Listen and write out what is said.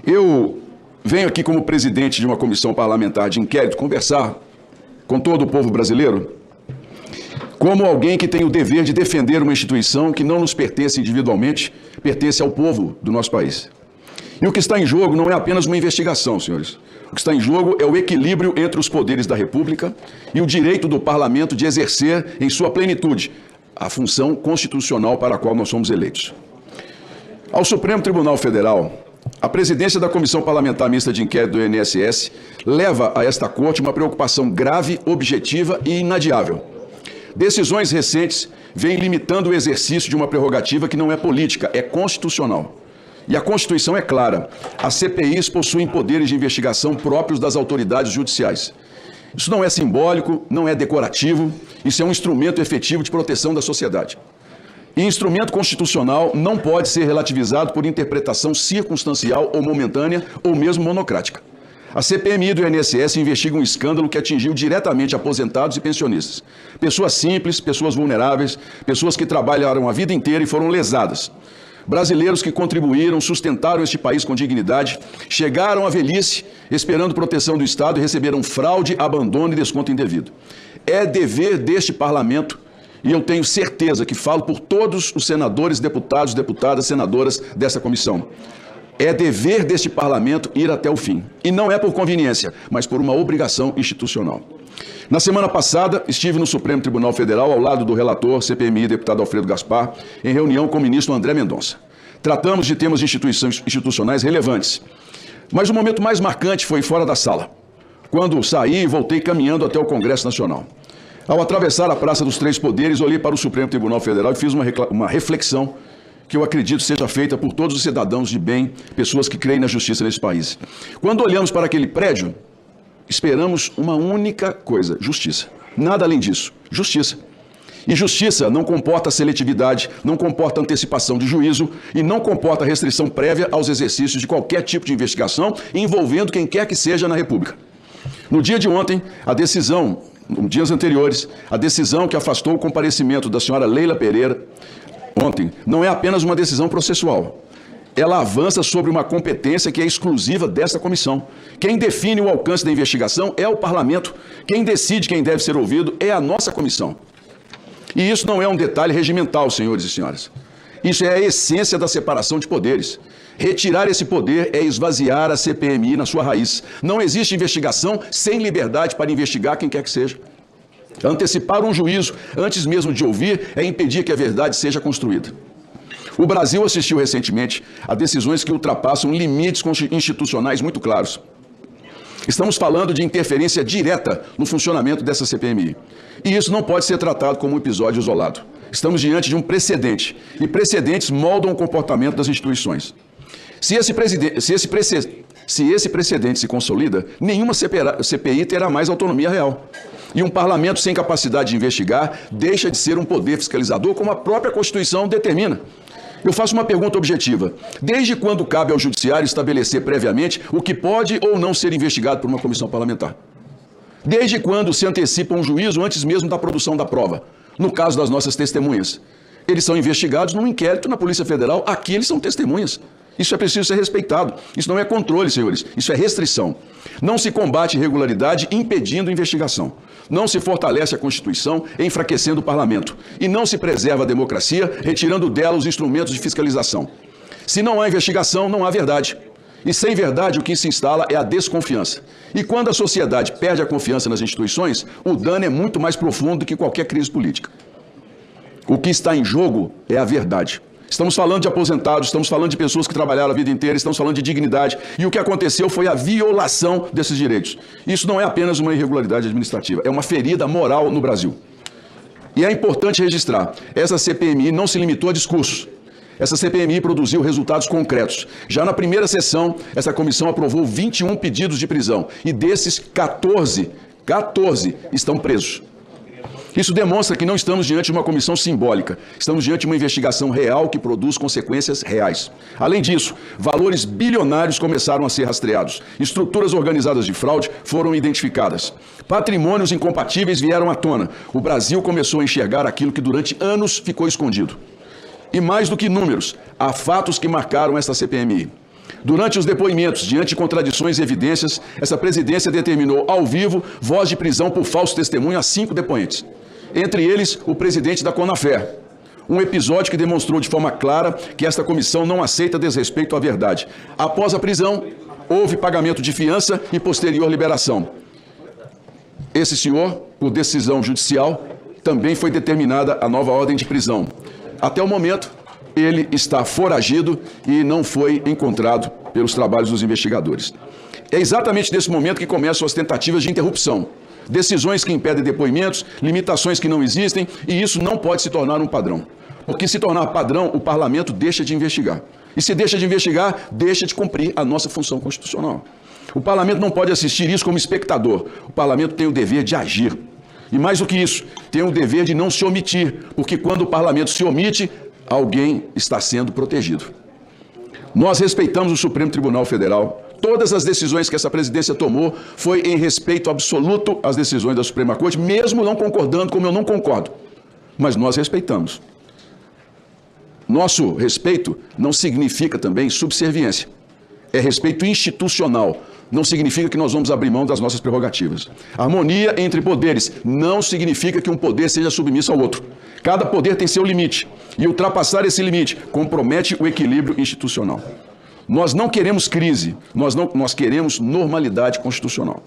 Eu venho aqui como presidente de uma comissão parlamentar de inquérito conversar com todo o povo brasileiro como alguém que tem o dever de defender uma instituição que não nos pertence individualmente, pertence ao povo do nosso país. E o que está em jogo não é apenas uma investigação, senhores. O que está em jogo é o equilíbrio entre os poderes da República e o direito do parlamento de exercer em sua plenitude a função constitucional para a qual nós somos eleitos. Ao Supremo Tribunal Federal, a presidência da Comissão Parlamentar Mista de Inquérito do INSS leva a esta Corte uma preocupação grave, objetiva e inadiável. Decisões recentes vêm limitando o exercício de uma prerrogativa que não é política, é constitucional. E a Constituição é clara: as CPIs possuem poderes de investigação próprios das autoridades judiciais. Isso não é simbólico, não é decorativo, isso é um instrumento efetivo de proteção da sociedade. E instrumento constitucional não pode ser relativizado por interpretação circunstancial ou momentânea ou mesmo monocrática. A CPMI do INSS investiga um escândalo que atingiu diretamente aposentados e pensionistas. Pessoas simples, pessoas vulneráveis, pessoas que trabalharam a vida inteira e foram lesadas. Brasileiros que contribuíram, sustentaram este país com dignidade, chegaram à velhice esperando proteção do Estado e receberam fraude, abandono e desconto indevido. É dever deste parlamento, e eu tenho certeza que falo por todos os senadores, deputados, deputadas, senadoras dessa comissão. É dever deste parlamento ir até o fim. E não é por conveniência, mas por uma obrigação institucional. Na semana passada, estive no Supremo Tribunal Federal ao lado do relator CPMI, deputado Alfredo Gaspar, em reunião com o ministro André Mendonça. Tratamos de temas institucionais relevantes. Mas o momento mais marcante foi fora da sala, quando saí e voltei caminhando até o Congresso Nacional. Ao atravessar a Praça dos Três Poderes, olhei para o Supremo Tribunal Federal e fiz uma reflexão que eu acredito seja feita por todos os cidadãos de bem, pessoas que creem na justiça nesse país. Quando olhamos para aquele prédio, esperamos uma única coisa: justiça. Nada além disso, justiça. E justiça não comporta seletividade, não comporta antecipação de juízo e não comporta restrição prévia aos exercícios de qualquer tipo de investigação envolvendo quem quer que seja na República. No dia de ontem, nos dias anteriores, a decisão que afastou o comparecimento da senhora Leila Pereira, ontem, não é apenas uma decisão processual. Ela avança sobre uma competência que é exclusiva desta comissão. Quem define o alcance da investigação é o parlamento. Quem decide quem deve ser ouvido é a nossa comissão. E isso não é um detalhe regimental, senhores e senhoras. Isso é a essência da separação de poderes. Retirar esse poder é esvaziar a CPMI na sua raiz. Não existe investigação sem liberdade para investigar quem quer que seja. Antecipar um juízo antes mesmo de ouvir é impedir que a verdade seja construída. O Brasil assistiu recentemente a decisões que ultrapassam limites institucionais muito claros. Estamos falando de interferência direta no funcionamento dessa CPMI. E isso não pode ser tratado como um episódio isolado. Estamos diante de um precedente, e precedentes moldam o comportamento das instituições. Se esse precedente se consolida, nenhuma CPI terá mais autonomia real. E um parlamento sem capacidade de investigar deixa de ser um poder fiscalizador, como a própria Constituição determina. Eu faço uma pergunta objetiva: desde quando cabe ao Judiciário estabelecer previamente o que pode ou não ser investigado por uma comissão parlamentar? Desde quando se antecipa um juízo antes mesmo da produção da prova? No caso das nossas testemunhas, eles são investigados num inquérito na Polícia Federal, aqui eles são testemunhas. Isso é preciso ser respeitado. Isso não é controle, senhores. Isso é restrição. Não se combate irregularidade impedindo investigação. Não se fortalece a Constituição enfraquecendo o parlamento. E não se preserva a democracia retirando dela os instrumentos de fiscalização. Se não há investigação, não há verdade. E sem verdade, o que se instala é a desconfiança. E quando a sociedade perde a confiança nas instituições, o dano é muito mais profundo do que qualquer crise política. O que está em jogo é a verdade. Estamos falando de aposentados, estamos falando de pessoas que trabalharam a vida inteira, estamos falando de dignidade. E o que aconteceu foi a violação desses direitos. Isso não é apenas uma irregularidade administrativa, é uma ferida moral no Brasil. E é importante registrar, essa CPMI não se limitou a discursos. Essa CPMI produziu resultados concretos. Já na primeira sessão, essa comissão aprovou 21 pedidos de prisão. E desses, 14 estão presos. Isso demonstra que não estamos diante de uma comissão simbólica. Estamos diante de uma investigação real que produz consequências reais. Além disso, valores bilionários começaram a ser rastreados. Estruturas organizadas de fraude foram identificadas. Patrimônios incompatíveis vieram à tona. O Brasil começou a enxergar aquilo que durante anos ficou escondido. E mais do que números, há fatos que marcaram essa CPMI. Durante os depoimentos, diante de contradições e evidências, essa presidência determinou ao vivo voz de prisão por falso testemunho a 5 depoentes. Entre eles, o presidente da Conafé. Um episódio que demonstrou de forma clara que esta comissão não aceita desrespeito à verdade. Após a prisão, houve pagamento de fiança e posterior liberação. Esse senhor, por decisão judicial, também foi determinada a nova ordem de prisão. Até o momento, ele está foragido e não foi encontrado pelos trabalhos dos investigadores. É exatamente nesse momento que começam as tentativas de interrupção. Decisões que impedem depoimentos, limitações que não existem, e isso não pode se tornar um padrão. Porque se tornar padrão, o parlamento deixa de investigar. E se deixa de investigar, deixa de cumprir a nossa função constitucional. O parlamento não pode assistir isso como espectador. O parlamento tem o dever de agir. E mais do que isso, tem o dever de não se omitir, porque quando o parlamento se omite, alguém está sendo protegido. Nós respeitamos o Supremo Tribunal Federal. Todas as decisões que essa presidência tomou foi em respeito absoluto às decisões da Suprema Corte, mesmo não concordando, como eu não concordo. Mas nós respeitamos. Nosso respeito não significa também subserviência. É respeito institucional. Não significa que nós vamos abrir mão das nossas prerrogativas. Harmonia entre poderes não significa que um poder seja submisso ao outro. Cada poder tem seu limite. E ultrapassar esse limite compromete o equilíbrio institucional. Nós não queremos crise, nós queremos normalidade constitucional.